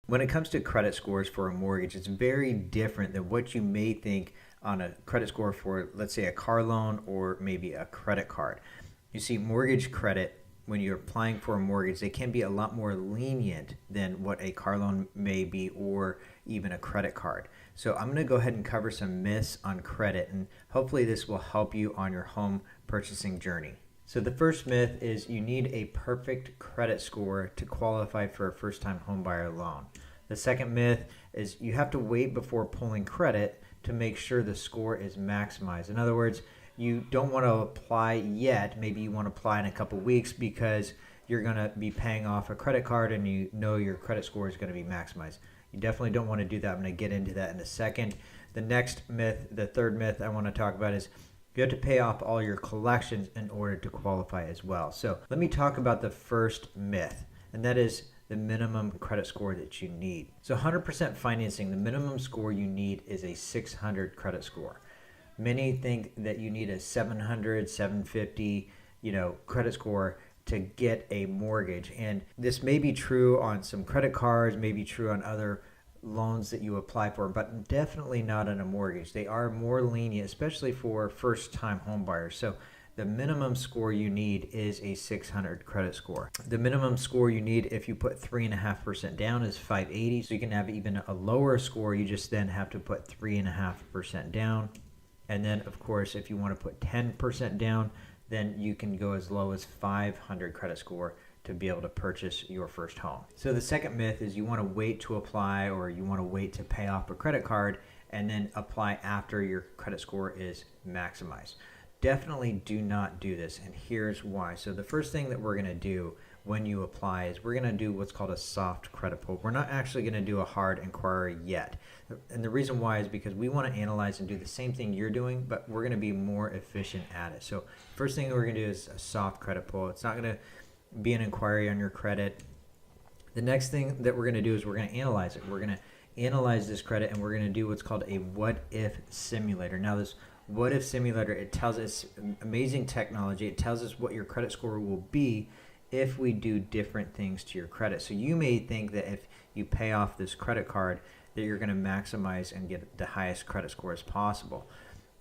When it comes to credit scores for a mortgage, it's very different than what you may think on a credit score for, let's say, a car loan or maybe a credit card. You see, mortgage credit, when you're applying for a mortgage, they can be a lot more lenient than what a car loan may be or even a credit card. So I'm going to go ahead and cover some myths on credit, and hopefully this will help you on your home purchasing journey. So the first myth is you need a perfect credit score to qualify for a first-time homebuyer loan. The second myth is you have to wait before pulling credit to make sure the score is maximized. In other words, you don't want to apply yet. Maybe you want to apply in a couple weeks because you're going to be paying off a credit card and you know your credit score is going to be maximized. You definitely don't want to do that. I'm going to get into that in a second. The next myth, the third myth I want to talk about is you have to pay off all your collections in order to qualify as well. So let me talk about the first myth, and that is the minimum credit score that you need. So 100% financing, the minimum score you need is a 600 credit score. Many think that you need a 700, 750, credit score to get a mortgage. And this may be true on some credit cards, may be true on other loans that you apply for, but definitely not on a mortgage. They are more lenient, especially for first-time home buyers. So the minimum score you need is a 600 credit score. The minimum score you need if you put 3.5% down is 580. So you can have even a lower score. You just then have to put 3.5% down. And then, of course, if you want to put 10% down, then you can go as low as 500 credit score to be able to purchase your first home. So the second myth is you want to wait to apply, or you want to wait to pay off a credit card and then apply after your credit score is maximized. Definitely do not do this, and here's why. So the first thing that we're going to do when you apply is we're going to do what's called a soft credit pull. We're not actually going to do a hard inquiry yet. And the reason why is because we want to analyze and do the same thing you're doing, but we're going to be more efficient at it. So first thing we're going to do is a soft credit pull. It's not going to be an inquiry on your credit. The next thing that we're going to do is we're going to analyze it. We're going to analyze this credit, and we're going to do what's called a what if simulator. Now this what if simulator, it tells us amazing technology. It tells us what your credit score will be if we do different things to your credit. So you may think that if you pay off this credit card that you're going to maximize and get the highest credit score as possible.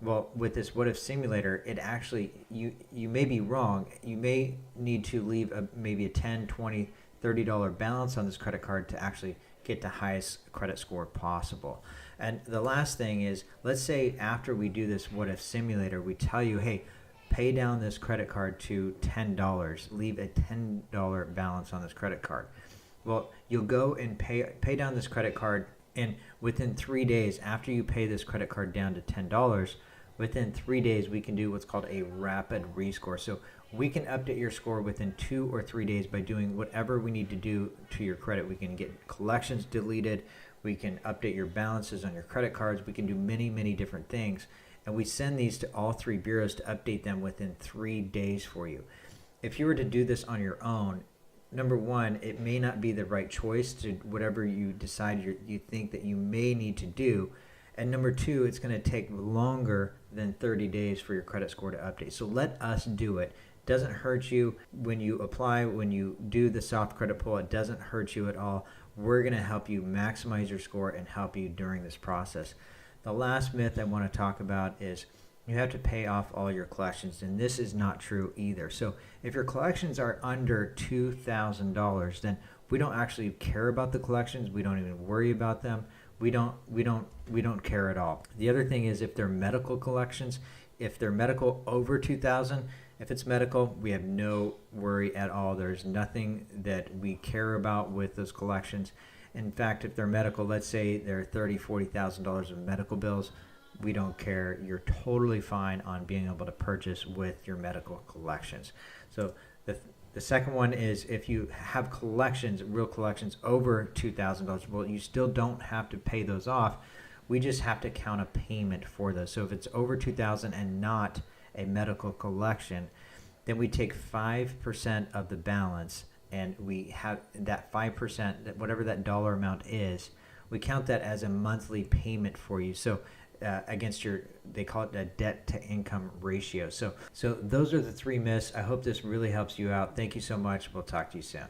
Well, with this what if simulator, it actually, you may be wrong. You may need to leave maybe a $10, $20, $30 balance on this credit card to actually get the highest credit score possible. And the last thing is, let's say after we do this what if simulator, we tell you, hey, pay down this credit card to $10, leave a $10 balance on this credit card. Well, you'll go and pay down this credit card, and within 3 days after you pay this credit card down to $10, within 3 days we can do what's called a rapid rescore. So we can update your score within 2 or 3 days by doing whatever we need to do to your credit. We can get collections deleted, we can update your balances on your credit cards, we can do many, many different things. And we send these to all 3 bureaus to update them within 3 days for you. If you were to do this on your own, number one, it may not be the right choice to whatever you decide you think that you may need to do. And number two, it's going to take longer than 30 days for your credit score to update. So let us do it. It doesn't hurt you when you apply, when you do the soft credit pull. It doesn't hurt you at all. We're going to help you maximize your score and help you during this process. The last myth I want to talk about is you have to pay off all your collections, and this is not true either. So if your collections are under $2,000, then we don't actually care about the collections. We don't even worry about them. We don't care at all. The other thing is if they're medical collections, if they're medical over $2,000, if it's medical, we have no worry at all. There's nothing that we care about with those collections. In fact, if they're medical, let's say they're $30,000, $40,000 of medical bills, we don't care. You're totally fine on being able to purchase with your medical collections. So the second one is if you have collections, real collections over $2,000, well, you still don't have to pay those off. We just have to count a payment for those. So if it's over $2,000 and not a medical collection, then we take 5% of the balance, and we have that 5%, that whatever that dollar amount is, we count that as a monthly payment for you. So against your, they call it a debt to income ratio. So those are the 3 myths. I hope this really helps you out. Thank you so much. We'll talk to you soon.